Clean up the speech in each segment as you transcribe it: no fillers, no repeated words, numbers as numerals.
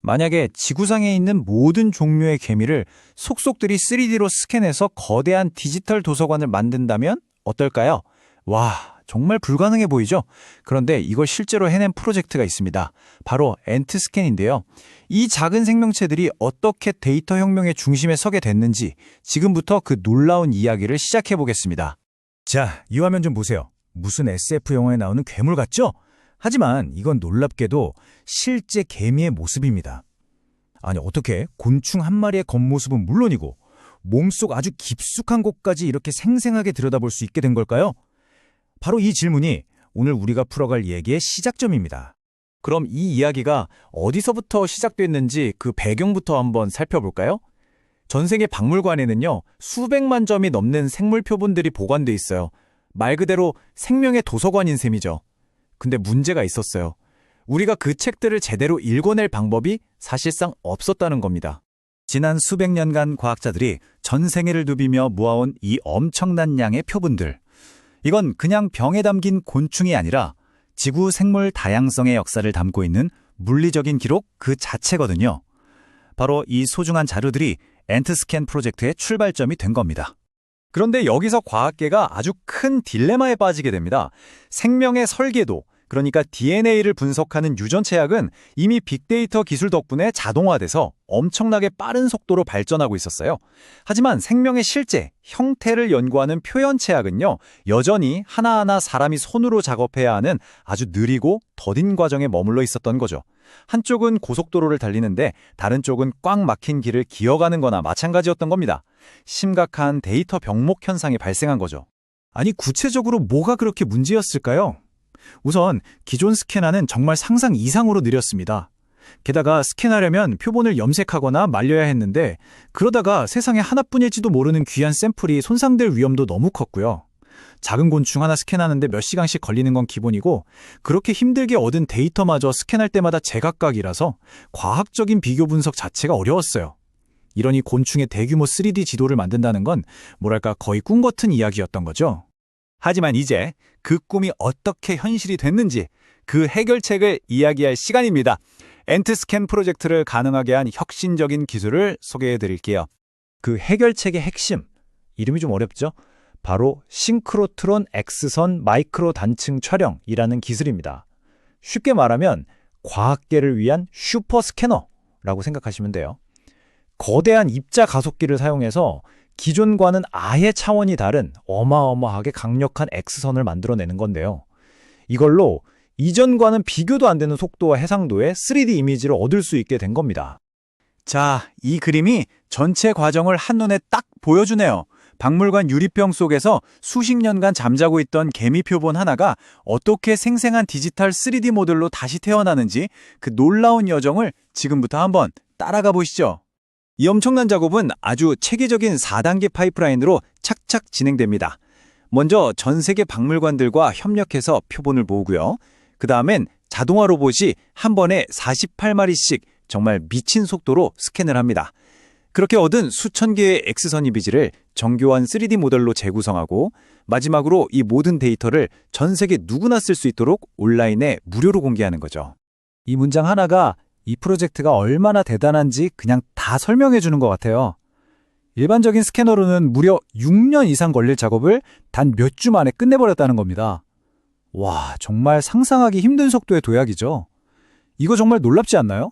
만약에 지구상에 있는 모든 종류의 개미를 속속들이 3D로 스캔해서 거대한 디지털 도서관을 만든다면 어떨까요? 와, 정말 불가능해 보이죠? 그런데 이걸 실제로 해낸 프로젝트가 있습니다. 바로 엔트스캔인데요. 이 작은 생명체들이 어떻게 데이터 혁명의 중심에 서게 됐는지 지금부터 그 놀라운 이야기를 시작해 보겠습니다. 자, 이 화면 좀 보세요. 무슨 SF 영화에 나오는 괴물 같죠? 하지만 이건 놀랍게도 실제 개미의 모습입니다. 아니, 어떻게 곤충 한 마리의 겉모습은 물론이고 몸속 아주 깊숙한 곳까지 이렇게 생생하게 들여다볼 수 있게 된 걸까요? 바로 이 질문이 오늘 우리가 풀어갈 얘기의 시작점입니다. 그럼 이 이야기가 어디서부터 시작됐는지 그 배경부터 한번 살펴볼까요? 전 세계 박물관에는요, 수백만 점이 넘는 생물 표본들이 보관돼 있어요. 말 그대로 생명의 도서관인 셈이죠. 근데 문제가 있었어요. 우리가 그 책들을 제대로 읽어낼 방법이 사실상 없었다는 겁니다. 지난 수백 년간 과학자들이 전 세계를 누비며 모아온 이 엄청난 양의 표본들. 이건 그냥 병에 담긴 곤충이 아니라 지구 생물 다양성의 역사를 담고 있는 물리적인 기록 그 자체거든요. 바로 이 소중한 자료들이 엔트스캔 프로젝트의 출발점이 된 겁니다. 그런데 여기서 과학계가 아주 큰 딜레마에 빠지게 됩니다. 생명의 설계도, 그러니까 DNA를 분석하는 유전체학은 이미 빅데이터 기술 덕분에 자동화돼서 엄청나게 빠른 속도로 발전하고 있었어요. 하지만 생명의 실제, 형태를 연구하는 표현체학은요, 여전히 하나하나 사람이 손으로 작업해야 하는 아주 느리고 더딘 과정에 머물러 있었던 거죠. 한쪽은 고속도로를 달리는데 다른 쪽은 꽉 막힌 길을 기어가는 거나 마찬가지였던 겁니다. 심각한 데이터 병목 현상이 발생한 거죠. 아니, 구체적으로 뭐가 그렇게 문제였을까요? 우선 기존 스캐너는 정말 상상 이상으로 느렸습니다. 게다가 스캔하려면 표본을 염색하거나 말려야 했는데 그러다가 세상에 하나뿐일지도 모르는 귀한 샘플이 손상될 위험도 너무 컸고요. 작은 곤충 하나 스캔하는데 몇 시간씩 걸리는 건 기본이고 그렇게 힘들게 얻은 데이터마저 스캔할 때마다 제각각이라서 과학적인 비교 분석 자체가 어려웠어요. 이러니 곤충의 대규모 3D 지도를 만든다는 건 뭐랄까 거의 꿈 같은 이야기였던 거죠. 하지만 이제 그 꿈이 어떻게 현실이 됐는지 그 해결책을 이야기할 시간입니다. 엔트스캔 프로젝트를 가능하게 한 혁신적인 기술을 소개해 드릴게요. 그 해결책의 핵심, 이름이 좀 어렵죠? 바로 싱크로트론 X선 마이크로 단층 촬영이라는 기술입니다. 쉽게 말하면 과학계를 위한 슈퍼 스캐너라고 생각하시면 돼요. 거대한 입자 가속기를 사용해서 기존과는 아예 차원이 다른 어마어마하게 강력한 X선을 만들어내는 건데요. 이걸로 이전과는 비교도 안 되는 속도와 해상도의 3D 이미지를 얻을 수 있게 된 겁니다. 자, 이 그림이 전체 과정을 한눈에 딱 보여주네요. 박물관 유리병 속에서 수십 년간 잠자고 있던 개미 표본 하나가 어떻게 생생한 디지털 3D 모델로 다시 태어나는지 그 놀라운 여정을 지금부터 한번 따라가 보시죠. 이 엄청난 작업은 아주 체계적인 4단계 파이프라인으로 착착 진행됩니다. 먼저 전 세계 박물관들과 협력해서 표본을 모으고요. 그 다음엔 자동화 로봇이 한 번에 48마리씩 정말 미친 속도로 스캔을 합니다. 그렇게 얻은 수천 개의 X선 이미지를 정교한 3D 모델로 재구성하고 마지막으로 이 모든 데이터를 전 세계 누구나 쓸 수 있도록 온라인에 무료로 공개하는 거죠. 이 문장 하나가 이 프로젝트가 얼마나 대단한지 그냥 다 설명해 주는 것 같아요. 일반적인 스캐너로는 무려 6년 이상 걸릴 작업을 단 몇 주 만에 끝내버렸다는 겁니다. 와, 정말 상상하기 힘든 속도의 도약이죠. 이거 정말 놀랍지 않나요?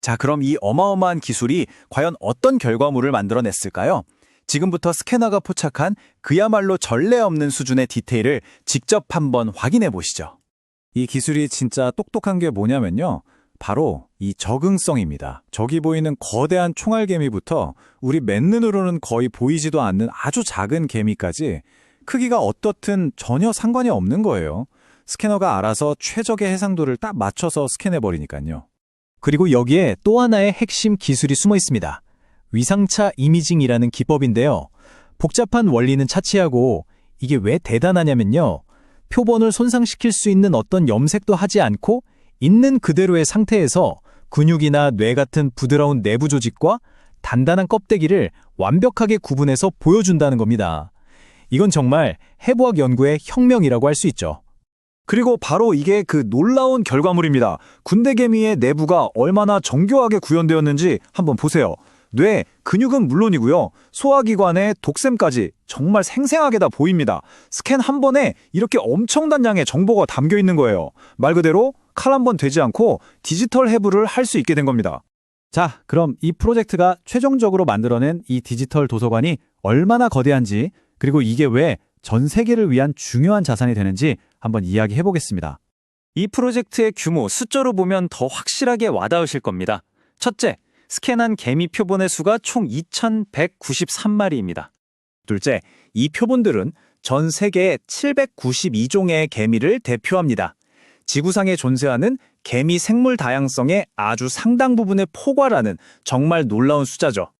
자, 그럼 이 어마어마한 기술이 과연 어떤 결과물을 만들어냈을까요? 지금부터 스캐너가 포착한 그야말로 전례 없는 수준의 디테일을 직접 한번 확인해 보시죠. 이 기술이 진짜 똑똑한 게 뭐냐면요. 바로 이 적응성입니다. 저기 보이는 거대한 총알개미부터 우리 맨눈으로는 거의 보이지도 않는 아주 작은 개미까지 크기가 어떻든 전혀 상관이 없는 거예요. 스캐너가 알아서 최적의 해상도를 딱 맞춰서 스캔해버리니까요. 그리고 여기에 또 하나의 핵심 기술이 숨어 있습니다. 위상차 이미징이라는 기법인데요. 복잡한 원리는 차치하고 이게 왜 대단하냐면요. 표본을 손상시킬 수 있는 어떤 염색도 하지 않고 있는 그대로의 상태에서 근육이나 뇌 같은 부드러운 내부 조직과 단단한 껍데기를 완벽하게 구분해서 보여준다는 겁니다. 이건 정말 해부학 연구의 혁명이라고 할 수 있죠. 그리고 바로 이게 그 놀라운 결과물입니다. 군대 개미의 내부가 얼마나 정교하게 구현되었는지 한번 보세요. 뇌, 근육은 물론이고요. 소화기관의 독샘까지 정말 생생하게 다 보입니다. 스캔 한 번에 이렇게 엄청난 양의 정보가 담겨 있는 거예요. 말 그대로 칼 한 번 되지 않고 디지털 해부를 할 수 있게 된 겁니다. 자, 그럼 이 프로젝트가 최종적으로 만들어낸 이 디지털 도서관이 얼마나 거대한지, 그리고 이게 왜 전 세계를 위한 중요한 자산이 되는지 한번 이야기해 보겠습니다. 이 프로젝트의 규모 숫자로 보면 더 확실하게 와닿으실 겁니다. 첫째, 스캔한 개미 표본의 수가 총 2,193마리입니다. 둘째, 이 표본들은 전 세계 792종의 개미를 대표합니다. 지구상에 존재하는 개미 생물 다양성의 아주 상당 부분을 포괄하는 정말 놀라운 숫자죠.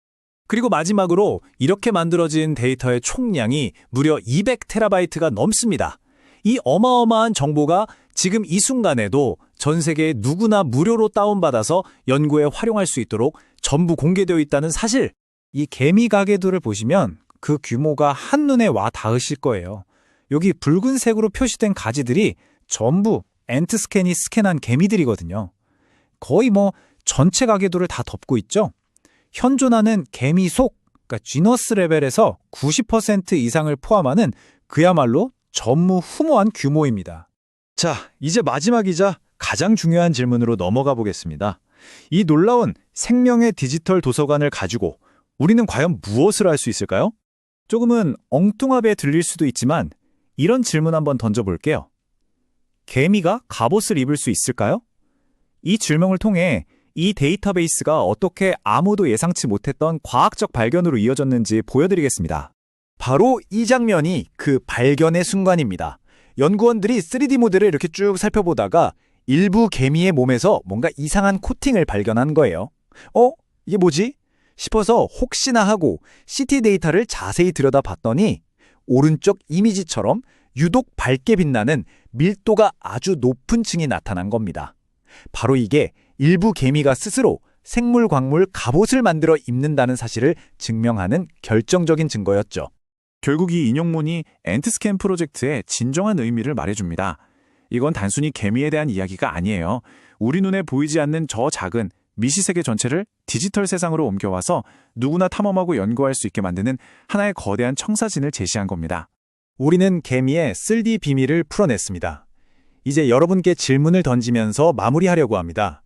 그리고 마지막으로 이렇게 만들어진 데이터의 총량이 무려 200테라바이트가 넘습니다. 이 어마어마한 정보가 지금 이 순간에도 전 세계 누구나 무료로 다운받아서 연구에 활용할 수 있도록 전부 공개되어 있다는 사실, 이 개미 가게들을 보시면 그 규모가 한눈에 와 닿으실 거예요. 여기 붉은색으로 표시된 가지들이 전부 엔트스캔이 스캔한 개미들이거든요. 거의 전체 가게도를 다 덮고 있죠. 현존하는 개미 속, 그러니까 지너스 레벨에서 90% 이상을 포함하는 그야말로 전무후무한 규모입니다. 자, 이제 마지막이자 가장 중요한 질문으로 넘어가 보겠습니다. 이 놀라운 생명의 디지털 도서관을 가지고 우리는 과연 무엇을 할 수 있을까요? 조금은 엉뚱하게 들릴 수도 있지만 이런 질문 한번 던져볼게요. 개미가 갑옷을 입을 수 있을까요? 이 질문을 통해 이 데이터베이스가 어떻게 아무도 예상치 못했던 과학적 발견으로 이어졌는지 보여드리겠습니다. 바로 이 장면이 그 발견의 순간입니다. 연구원들이 3D 모델을 이렇게 쭉 살펴보다가 일부 개미의 몸에서 뭔가 이상한 코팅을 발견한 거예요. 이게 뭐지? 싶어서 혹시나 하고 CT 데이터를 자세히 들여다봤더니 오른쪽 이미지처럼 유독 밝게 빛나는 밀도가 아주 높은 층이 나타난 겁니다. 바로 이게 일부 개미가 스스로 생물 광물 갑옷을 만들어 입는다는 사실을 증명하는 결정적인 증거였죠. 결국 이 인용문이 엔트스캔 프로젝트의 진정한 의미를 말해줍니다. 이건 단순히 개미에 대한 이야기가 아니에요. 우리 눈에 보이지 않는 저 작은 미시세계 전체를 디지털 세상으로 옮겨와서 누구나 탐험하고 연구할 수 있게 만드는 하나의 거대한 청사진을 제시한 겁니다. 우리는 개미의 3D 비밀을 풀어냈습니다. 이제 여러분께 질문을 던지면서 마무리하려고 합니다.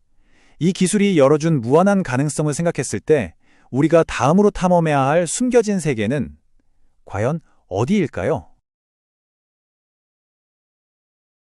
이 기술이 열어준 무한한 가능성을 생각했을 때 우리가 다음으로 탐험해야 할 숨겨진 세계는 과연 어디일까요?